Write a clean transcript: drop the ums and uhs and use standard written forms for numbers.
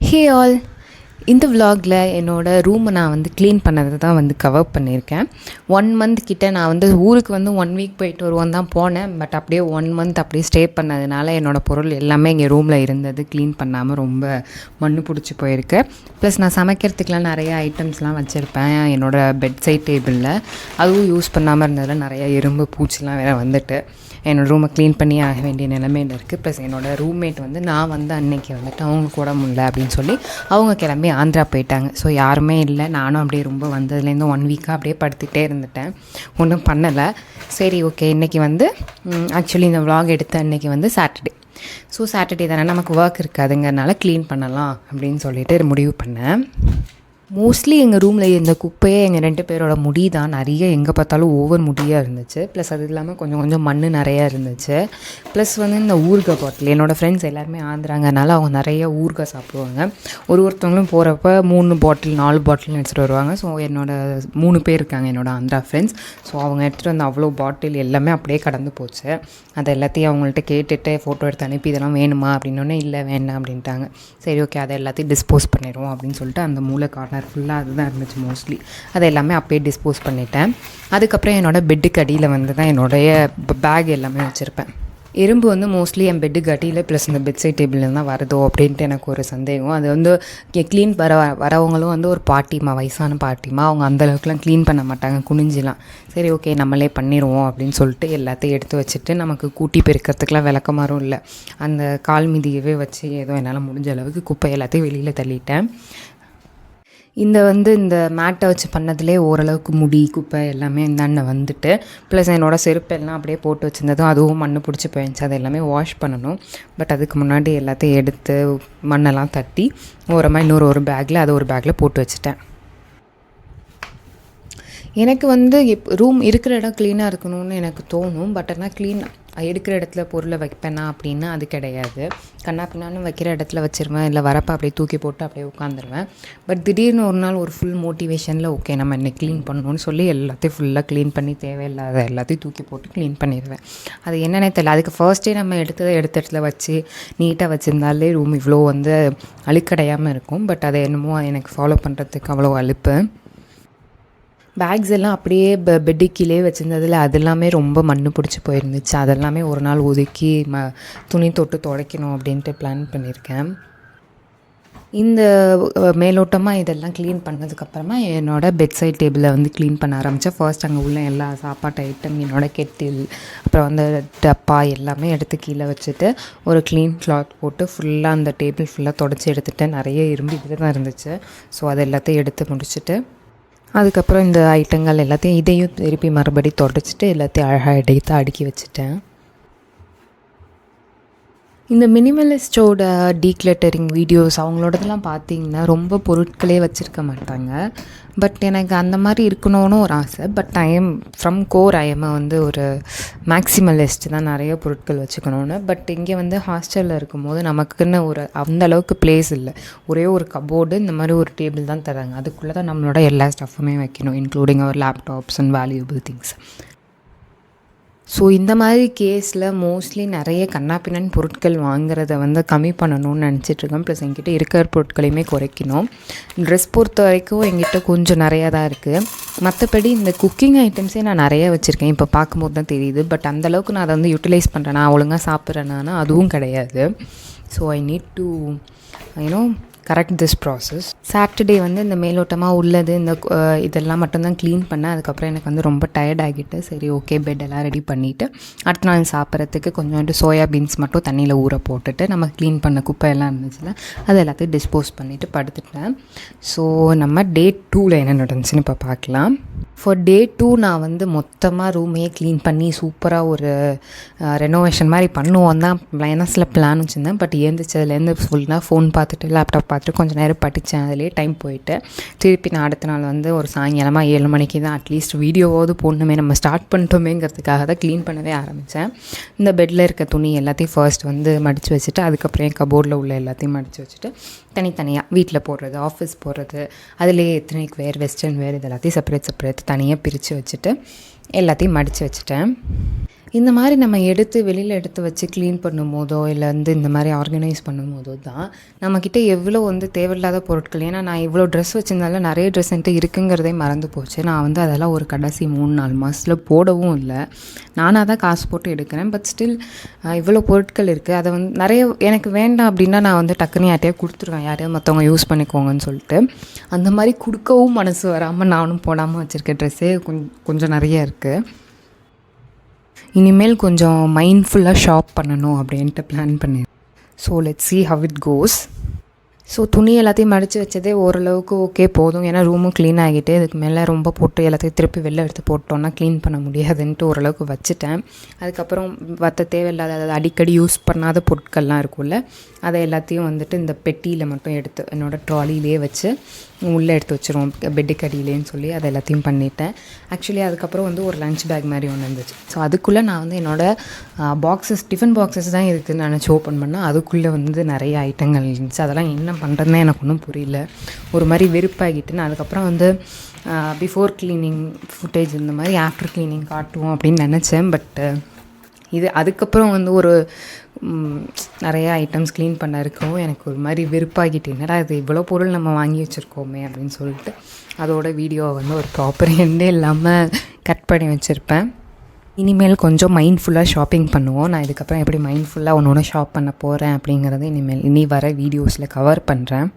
Hey all, இந்த vlogல என்னோடய ரூமை நான் வந்து க்ளீன் பண்ணதை தான் வந்து கவர் பண்ணியிருக்கேன். 1 மந்த் கிட்ட நான் வந்து ஊருக்கு வந்து 1 வீக் போயிட்டு வருவோம் தான் போனேன். பட் அப்படியே 1 மந்த் அப்படியே ஸ்டே பண்ணதுனால என்னோடய பொருள் எல்லாமே இங்கே ரூமில் இருந்தது க்ளீன் பண்ணாமல் ரொம்ப மண்ணு பிடிச்சி போயிருக்கு. ப்ளஸ் நான் சமைக்கிறதுக்கெலாம் நிறைய ஐட்டம்ஸ்லாம் வச்சுருப்பேன் என்னோடய பெட் சைட் டேபிளில். அதுவும் யூஸ் பண்ணாமல் இருந்ததில் நிறையா எறும்பு பூச்சிலாம் வேறு வந்துட்டு என்னோடய ரூமை க்ளீன் பண்ணி ஆக வேண்டிய நிலைமையில் இருக்குது. ப்ளஸ் என்னோடய ரூம்மேட் வந்து நான் வந்து அன்னைக்கு வந்துட்டு அவங்க கூட முடியல அப்படின்னு சொல்லி அவங்க கிளம்பி ஆந்திரா போயிட்டாங்க. ஸோ யாருமே இல்லை. நானும் அப்படியே ரொம்ப வந்ததுலேருந்து 1 வீக்காக அப்படியே படுத்துகிட்டே இருந்துட்டேன், ஒன்றும் பண்ணலை. சரி ஓகே, இன்றைக்கி வந்து ஆக்சுவலி இந்த vlog எடுத்த அன்றைக்கி வந்து சாட்டர்டே. ஸோ சாட்டர்டே தானே நமக்கு ஒர்க் இருக்காதுங்கிறனால க்ளீன் பண்ணலாம் அப்படின்னு சொல்லிட்டு முடிவு பண்ணேன். மோஸ்ட்லி எங்கள் ரூமில் இந்த குப்பையே எங்கள் 2 பேரோட முடி தான். நிறைய எங்கே பார்த்தாலும் ஓவர் முடியாக இருந்துச்சு. ப்ளஸ் அது இல்லாமல் கொஞ்சம் கொஞ்சம் மண் நிறையா இருந்துச்சு. ப்ளஸ் வந்து இந்த ஊறுகாய் பாட்டில், என்னோடய ஃப்ரெண்ட்ஸ் எல்லாருமே ஆந்திராங்கனால அவங்க நிறைய ஊறுகாய் சாப்பிடுவாங்க. ஒருத்தவங்களும் போகிறப்ப 3 பாட்டில் 4 பாட்டில்னு எடுத்துகிட்டு வருவாங்க. ஸோ என்னோடய 3 பேர் இருக்காங்க என்னோடய ஆந்திரா ஃப்ரெண்ட்ஸ். ஸோ அவங்க எடுத்துகிட்டு வந்து அவ்வளோ பாட்டில் எல்லாமே அப்படியே கடந்து போச்சு. அதை எல்லாத்தையும் அவங்கள்ட்ட கேட்டுட்டு ஃபோட்டோ எடுத்து அனுப்பி இதெல்லாம் வேணுமா அப்படின்னோடனே இல்லை வேண்டாம் அப்படின்ட்டாங்க. சரி ஓகே, அதை எல்லாத்தையும் டிஸ்போஸ் பண்ணிடுவோம் அப்படின்னு சொல்லிட்டு அந்த மூளை கார்னர் ஃபுல்லாக அதுதான் இருந்துச்சு மோஸ்ட்லி. அதை எல்லாமே அப்படியே டிஸ்போஸ் பண்ணிட்டேன். அதுக்கப்புறம் என்னோடய பெட்டுக்கு அடியில் வந்து தான் என்னுடைய பேக் எல்லாமே வச்சுருப்பேன். எறும்பு வந்து மோஸ்ட்லி என் பெட்டுக்கு அடியில் ப்ளஸ் இந்த பெட் சைட் டேபிளில் தான் வருதோ அப்படின்ட்டு எனக்கு ஒரு சந்தேகம். அது வந்து க்ளீன் வரவங்களும் வந்து ஒரு பாட்டிமா, வயசான பாட்டிமா, அவங்க அந்தளவுக்குலாம் க்ளீன் பண்ண மாட்டாங்க குனிஞ்சிலாம். சரி ஓகே நம்மளே பண்ணிடுவோம் அப்படின்னு சொல்லிட்டு எல்லாத்தையும் எடுத்து வச்சுட்டு, நமக்கு கூட்டி பெருக்கிறதுக்கெலாம் விளக்கமாரும் இல்லை, அந்த கால் மீதியவே வச்சு ஏதோ என்னால் முடிஞ்ச அளவுக்கு குப்பை எல்லாத்தையும் வெளியில் தள்ளிட்டேன். இந்த மேட்டை வச்சு பண்ணதுலே ஓரளவுக்கு முடி குப்பை எல்லாமே இந்தாண்ட வந்துட்டு, ப்ளஸ் என்னோடய செருப்பெல்லாம் அப்படியே போட்டு வச்சுருந்ததும் அதுவும் மண்ணு பிடிச்சி போயிடுச்சு. அது எல்லாமே வாஷ் பண்ணணும். பட் அதுக்கு முன்னாடி எல்லாத்தையும் எடுத்து மண்ணெல்லாம் தட்டி ஓரமாக இன்னொரு பேக்கில் அதை ஒரு பேக்கில் போட்டு வச்சுட்டேன். எனக்கு வந்து ரூம் இருக்கிற இடம் க்ளீனாக இருக்கணும்னு எனக்கு தோணும். பட் ஆனால் க்ளீன் எடுக்கிற இடத்துல பொருளை வைப்பேனா அப்படின்னா அது கிடையாது. கண்ணாப்பின்னான்னு வைக்கிற இடத்துல வச்சுருவேன், இல்லை வரப்போ அப்படியே தூக்கி போட்டு அப்படியே உட்காந்துருவேன். பட் திடீர்னு ஒரு நாள் ஒரு ஃபுல் மோட்டிவேஷனில் ஓகே நம்ம இன்னைக்கு க்ளீன் பண்ணணும்னு சொல்லி எல்லாத்தையும் ஃபுல்லாக க்ளீன் பண்ணி தேவையில்லாத எல்லாத்தையும் தூக்கி போட்டு க்ளீன் பண்ணிடுவேன். அது என்னென்னே தெரியல. அதுக்கு ஃபர்ஸ்ட்டே நம்ம எடுத்த இடத்துல வச்சு நீட்டாக வச்சுருந்தாலே ரூம் இவ்வளோ வந்து அழுக்கடையாமல் இருக்கும். பட் அதை என்னமோ எனக்கு ஃபாலோ பண்ணுறதுக்கு அவ்வளோ அலுப்பு. பேக்ஸ் எல்லாம் அப்படியே பெட்டு கீழே வச்சுருந்ததில் அது எல்லாமே ரொம்ப மண்ணு பிடிச்சி போயிருந்துச்சு. அதெல்லாமே ஒரு நாள் ஒதுக்கி துணி தொட்டு துடைக்கணும் அப்படின்ட்டு பிளான் பண்ணியிருக்கேன். இந்த மேலோட்டமாக இதெல்லாம் க்ளீன் பண்ணதுக்கப்புறமா என்னோடய பெட் சைட் டேபிளை வந்து க்ளீன் பண்ண ஆரம்பித்தேன். ஃபர்ஸ்ட் அங்கே உள்ள எல்லா சாப்பாட்டு ஐட்டம், என்னோடய கெட்டில், அப்புறம் வந்து டப்பா எல்லாமே எடுத்து கீழே வச்சுட்டு ஒரு க்ளீன் கிளாத் போட்டு ஃபுல்லாக அந்த டேபிள் ஃபுல்லாக தொடச்சி எடுத்துகிட்டு, நிறைய இரும்பு இதில் தான் இருந்துச்சு. ஸோ அது எல்லாத்தையும் எடுத்து முடிச்சுட்டு அதுக்கப்புறம் இந்த ஐட்டங்கள் எல்லாத்தையும் இதையும் திருப்பி மறுபடி தொடச்சிட்டு எல்லாத்தையும் அழகாக எடுத்து அடுக்கி வச்சுட்டேன். இந்த மினிமலிஸ்டோட டீக்ளட்டரிங் வீடியோஸ் அவங்களோடதெல்லாம் பார்த்தீங்கன்னா ரொம்ப பொருட்களே வச்சுருக்க மாட்டாங்க. பட் எனக்கு அந்த மாதிரி இருக்கணும்னு ஒரு ஆசை. பட் ஃப்ரம் கோர் வந்து ஒரு மேக்ஸிமலிஸ்ட் தான், நிறைய பொருட்கள் வச்சுக்கணுன்னு. பட் இங்கே வந்து ஹாஸ்டலில் இருக்கும்போது நமக்குன்னு ஒரு அந்தளவுக்கு பிளேஸ் இல்லை. ஒரே ஒரு கபோர்டு, இந்த மாதிரி ஒரு டேபிள் தான் தராங்க. அதுக்குள்ளே தான் நம்மளோட எல்லா ஸ்டஃப்புமே வைக்கணும், including our laptops and valuable things. So இந்த மாதிரி கேஸில் மோஸ்ட்லி நிறைய கண்ணாப்பின்னான்னு பொருட்கள் வாங்குறத வந்து கம்மி பண்ணணும்னு நினச்சிட்ருக்கேன். ப்ளஸ் என்கிட்ட இருக்கிற பொருட்களையுமே குறைக்கணும். ட்ரெஸ் பொறுத்த வரைக்கும் என்கிட்ட கொஞ்சம் நிறையா தான் இருக்குது. மற்றபடி இந்த குக்கிங் ஐட்டம்ஸே நான் நிறையா வச்சுருக்கேன். இப்போ பார்க்கும்போது தான் தெரியுது. பட் அந்தளவுக்கு நான் அதை வந்து யூட்டிலைஸ் பண்ணுறேன்னா, ஒழுங்காக சாப்பிட்றேன்னா அதுவும் கிடையாது. So I need to correct this process. Saturday வந்து இந்த மேலோட்டமாக உள்ளது இதெல்லாம் மட்டும்தான் க்ளீன் பண்ணேன். அதுக்கப்புறம் எனக்கு வந்து ரொம்ப டயர்ட் ஆகிட்டு சரி ஓகே பெட்டெல்லாம் ரெடி பண்ணிவிட்டு அடுத்த நாள் சாப்பிட்றதுக்கு கொஞ்சோண்டு சோயா பீன்ஸ் மட்டும் தண்ணியில் ஊற போட்டுட்டு நம்ம க்ளீன் பண்ண குப்பையெல்லாம் இருந்துச்சுன்னா அது எல்லாத்தையும் டிஸ்போஸ் பண்ணிவிட்டு படுத்துட்டேன். ஸோ நம்ம டே 2ல் என்ன நடந்துச்சுன்னு இப்போ பார்க்கலாம். ஃபார் டே 2 நான் வந்து மொத்தமாக ரூமையே க்ளீன் பண்ணி சூப்பராக ஒரு ரெனோவேஷன் மாதிரி பண்ணுவோம் தான் மைனஸில் பிளான் வச்சுருந்தேன். பட் ஏந்திரிச்சதுலேருந்து ஃபுல்லாக ஃபோன் பார்த்துட்டு லேப்டாப் பார்த்துட்டு கொஞ்சம் நேரம் படித்தேன். அதிலே டைம் போயிட்டு திருப்பி நான் அடுத்த நாள் வந்து ஒரு சாயங்காலமாக 7 மணிக்கு தான் அட்லீஸ்ட் வீடியோவாவது போடணுமே, நம்ம ஸ்டார்ட் பண்ணிட்டோமேங்கிறதுக்காக தான் க்ளீன் பண்ணவே ஆரம்பித்தேன். இந்த பெட்டில் இருக்க துணி எல்லாத்தையும் ஃபர்ஸ்ட் வந்து மடித்து வச்சுட்டு அதுக்கப்புறம் என் கபோர்டில் உள்ள எல்லாத்தையும் மடித்து வச்சுட்டு தனித்தனியாக வீட்டில் போடுறது, ஆஃபீஸ் போடுறது, அதுலேயே எத்தனைக்கு வேர், வெஸ்டர்ன் வேர், இது எல்லாத்தையும் செப்பரேட் தனியாக பிரித்து வச்சுட்டு எல்லாத்தையும் மடித்து வச்சுட்டேன். இந்த மாதிரி நம்ம வெளியில் எடுத்து வச்சு க்ளீன் பண்ணும்போதோ இல்லை வந்து இந்த மாதிரி ஆர்கனைஸ் பண்ணும்போதோ தான் நம்மக்கிட்ட எவ்வளோ வந்து தேவையில்லாத பொருட்கள், ஏன்னா நான் இவ்வளோ ட்ரெஸ் வச்சுருந்தாலும் நிறைய ட்ரெஸ் என்கிட்ட இருக்குங்கிறதே மறந்து போச்சு. நான் வந்து அதெல்லாம் ஒரு கடைசி 3-4 மாதத்தில் போடவும் இல்லை. நானாக தான் காசு போட்டு எடுக்கிறேன். பட் ஸ்டில் இவ்வளோ பொருட்கள் இருக்குது. அதை வந்து நிறைய எனக்கு வேண்டாம் அப்படின்னா நான் வந்து டக்குன்னு யார்ட்டையா கொடுத்துருவேன், யாரையாவது மற்றவங்க யூஸ் பண்ணிக்கோங்கன்னு சொல்லிட்டு. அந்த மாதிரி கொடுக்கவும் மனசு வராமல் நானும் போடாமல் வச்சுருக்க ட்ரெஸ்ஸே கொஞ்சம் நிறைய இருக்குது. இனிமேல் கொஞ்சம் மைண்ட்ஃபுல்லாக ஷாப் பண்ணணும் அப்படின்ட்டு பிளான் பண்ணியிருக்கேன். So let's see how it goes. So துணி எல்லாத்தையும் மடித்து வச்சதே ஓரளவுக்கு ஓகே போதும். ஏன்னா ரூமும் க்ளீன் ஆகிட்டு இதுக்கு மேலே ரொம்ப போட்டு எல்லாத்தையும் திருப்பி வெளில எடுத்து போட்டோன்னா க்ளீன் பண்ண முடியாதுன்ட்டு ஓரளவுக்கு வச்சுட்டேன். அதுக்கப்புறம் மற்ற தேவையில்லாத அடிக்கடி யூஸ் பண்ணாத பொருட்கள்லாம் இருக்கும்ல, அதை எல்லாத்தையும் வந்துட்டு இந்த பெட்டியில் மட்டும் எடுத்து என்னோடய ட்ராலிலே வச்சு உள்ளே எடுத்து வச்சிருவோம், பெட்டுக்கு அடியிலேன்னு சொல்லி அதை எல்லாத்தையும் பண்ணிட்டேன். ஆக்சுவலி அதுக்கப்புறம் வந்து ஒரு லஞ்ச் பேக் மாதிரி ஒன்று இருந்துச்சு. ஸோ அதுக்குள்ளே நான் வந்து என்னோடய டிஃபன் பாக்ஸஸ் தான் இருக்குதுன்னு நினச்சி ஓப்பன் பண்ணால் அதுக்குள்ளே வந்து நிறைய ஐட்டங்கள் இருந்துச்சு. அதெல்லாம் என்ன பண்ணுறதுனே எனக்கு ஒன்றும் புரியல. ஒரு மாதிரி வெறுப்பாகிட்டு நான் அதுக்கப்புறம் வந்து பிஃபோர் க்ளீனிங் ஃபுட்டேஜ் இந்த மாதிரி ஆஃப்டர் க்ளீனிங் காட்டுவோம் அப்படின்னு நினச்சேன். பட் அதுக்கப்புறம் வந்து ஒரு நிறைய ஐட்டம்ஸ் க்ளீன் பண்ண இருக்கவும் எனக்கு ஒரு மாதிரி வெறுப்பாகிட்டு, என்னடா இது இவ்வளோ பொருள் நம்ம வாங்கி வச்சுருக்கோமே அப்படின்னு சொல்லிட்டு அதோட வீடியோவை வந்து ஒரு ப்ராப்பர் எண்டே இல்லாமல் கட் பண்ணி வச்சுருப்பேன். இனிமேல் கொஞ்சம் மைண்ட்ஃபுல்லாக ஷாப்பிங் பண்ணுவோம். நான் இதுக்கப்புறம் எப்படி மைண்ட்ஃபுல்லாக ஒன்று ஷாப் பண்ண போகிறேன் அப்படிங்கிறது இனி வர வீடியோஸில் கவர் பண்ணுறேன்.